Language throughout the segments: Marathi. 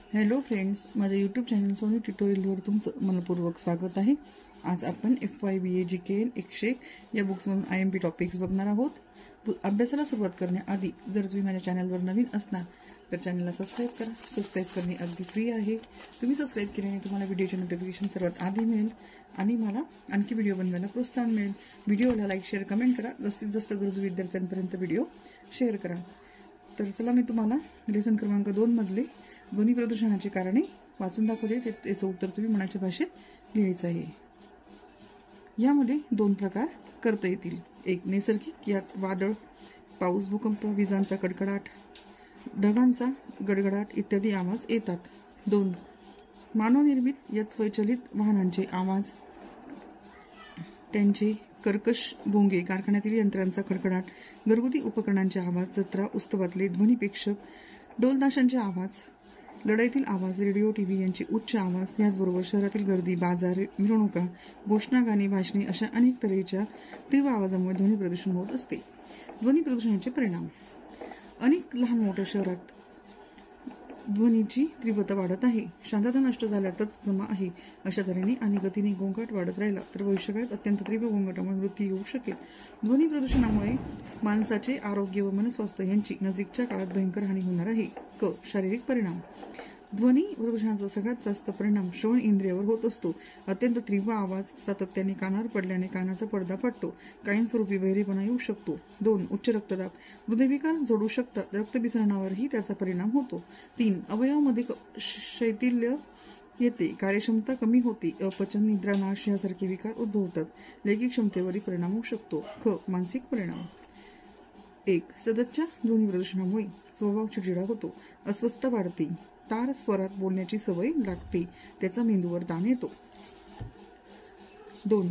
हॅलो फ्रेंड्स, माझ्या यूट्यूब चॅनल सोनी ट्युटोरियलवर तुमचं मनपूर्वक स्वागत आहे। आज आपण FYBA GKN 101 या बुक्समधून IMP टॉपिक्स बघणार आहोत। अभ्यासाला सुरुवात करण्याआधी जर तुम्ही माझ्या चॅनलवर नवीन असणार तर चॅनलला सबस्क्राइब करा। सबस्क्राइब करणे अगदी फ्री आहे। तुम्ही सबस्क्राइब केल्याने तुम्हाला व्हिडिओचे नोटिफिकेशन सर्वात आधी मिळेल आणि मला आणखी व्हिडिओ बनवायला प्रोत्साहन मिळेल। व्हिडिओला लाईक शेअर कमेंट करा। जास्तीत जास्त गरजू विद्यार्थ्यांपर्यंत व्हिडिओ शेअर करा। तर चला मी तुम्हाला लेसन क्रमांक 2 मधले ध्वनी प्रदूषणाची कारणे वाचून दाखवते। त्याचं उत्तर तुम्ही मनाच्या भाषेत लिहायचं आहे। यामध्ये दोन प्रकार करता येतील। एक नैसर्गिक, यात वादळ, पाऊस, भूकंप, विजांचा कडकडाट, ढगांचा गडगडाट इत्यादी आवाज येतात। 2 मानवनिर्मित, यात स्वयंचलित वाहनांचे आवाज, त्यांचे कर्कश भोंगे, कारखान्यातील यंत्रांचा खडखडाट, घरगुती उपकरणांचे आवाज, जत्रा उत्सवातले ध्वनिपेक्षक, ढोलताशांचे आवाज, लढाईतील आवाज, रेडिओ टीव्ही यांचे उच्च आवाज, याचबरोबर शहरातील गर्दी, बाजार, मिरवणुका, घोषणा, गाणी, भाषणे अशा अनेक तऱ्हेच्या तीव्र आवाजामुळे ध्वनी प्रदूषण होत असते। ध्वनी प्रदूषणाचे परिणाम। अनेक लहान मोठ्या शहरात ध्वनीची तीव्रता वाढत आहे। शांतता नष्ट झाल्यातच जमा आहे। अशा तऱ्हेने आणि गतीने गोंगाट वाढत राहिला तर भविष्यकाळात अत्यंत तीव्र गोंगाटामुळे मृत्यू येऊ शकेल। ध्वनी प्रदूषणामुळे माणसाचे आरोग्य व मनस्वास्थ्य यांची नजीकच्या काळात भयंकर हानी होणार आहे। शारीरिक परिणाम। ध्वनी प्रदूषणाचा सगळ्यात जास्त परिणाम श्रवण इंद्रियावर होत असतो। अत्यंत तीव्र आवाज सातत्याने कानावर पडल्याने कानाचा पडदा फाटतो, कायमस्वरूपी बहिरेपणा येऊ शकतो। 2 उच्च रक्तदाब, हृदयविकार जडू शकतात, रक्तभिसरणावरही त्याचा परिणाम होतो। 3 अवयवामध्ये शैथिल्य येते, कार्यक्षमता कमी होते, अपचन, निद्रानाश यासारखे विकार उद्भवतात, लैंगिक क्षमतेवरही परिणाम होऊ शकतो। मानसिक परिणाम। 1 सततच्या ध्वनी प्रदूषणामुळे स्वभाव चिडचिडा होतो, अस्वस्थता वाढते, तार स्वरात बोलण्याची सवय लागते, त्याचा मेंदूवर ताण येतो। 2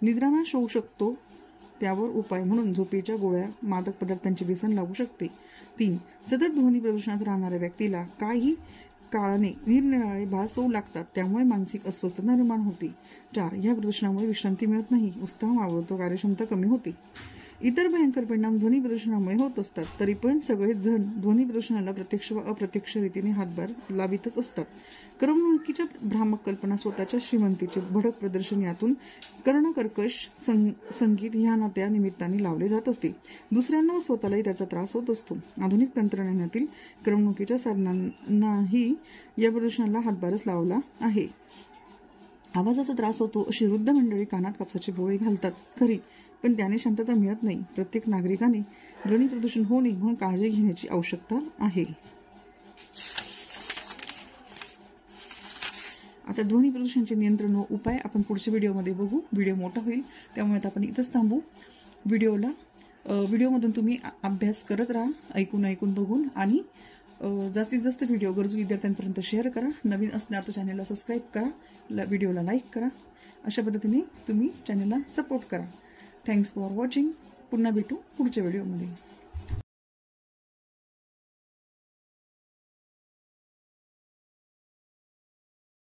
निद्रानाश होऊ शकतो, त्यावर उपाय म्हणून झोपेच्या गोळ्या, मादक पदार्थांचे व्यसन लागू शकते। 3 सतत ध्वनी प्रदूषणात राहणाऱ्या व्यक्तीला काही काळाने निरनिराळे भास होऊ लागतात, त्यामुळे मानसिक अस्वस्थता निर्माण होते। 4 या प्रदूषणामुळे विश्रांती मिळत नाही, उत्साह मावळतो, कार्यक्षमता कमी होते। इतर भयंकर परिणाम ध्वनी प्रदूषणामुळे होत असतात, तरी पण सगळेच जण ध्वनी प्रदूषणाला प्रत्यक्ष व अप्रत्यक्ष रीतीने हातभार लावितच असतात। करमणुकीच्या भ्रामक कल्पना, स्वतःच्या श्रीमंतीचे भडक प्रदर्शन, यातून कर्णकर्कश संगीत ह्या त्या निमित्ताने लावले जात असते। दुसऱ्यांना व स्वतःलाही त्याचा त्रास होत असतो। आधुनिक तंत्रज्ञानातील करमणुकीच्या साधनांनाही या प्रदूषणाला हातभारच लावला आहे। आवाजाचा त्रास होतो अशी वृद्ध मंडळी कानात कापसाची बोळे घालतात खरी, पण त्याने शांतता मिळत नाही। प्रत्येक नागरिकाने ध्वनी प्रदूषण होऊ नये म्हणून काळजी घेण्याची आवश्यकता आहे। आता ध्वनी प्रदूषणाचे नियंत्रण व उपाय आपण पुढच्या व्हिडिओमध्ये बघू। व्हिडिओ मोठा होईल, त्यामुळे आता आपण इथंच थांबू। व्हिडिओमधून तुम्ही अभ्यास करत राहा, ऐकून बघून, आणि जास्तीत जास्त व्हिडिओ गरजू विद्यार्थ्यांपर्यंत शेअर करा। नवीन असणार तर चॅनलला सबस्क्राईब करा, व्हिडिओला लाईक करा। अशा पद्धतीने तुम्ही चॅनलला सपोर्ट करा। Thanks for watching. पुन्हा भेटू पुढच्या व्हिडिओमध्ये।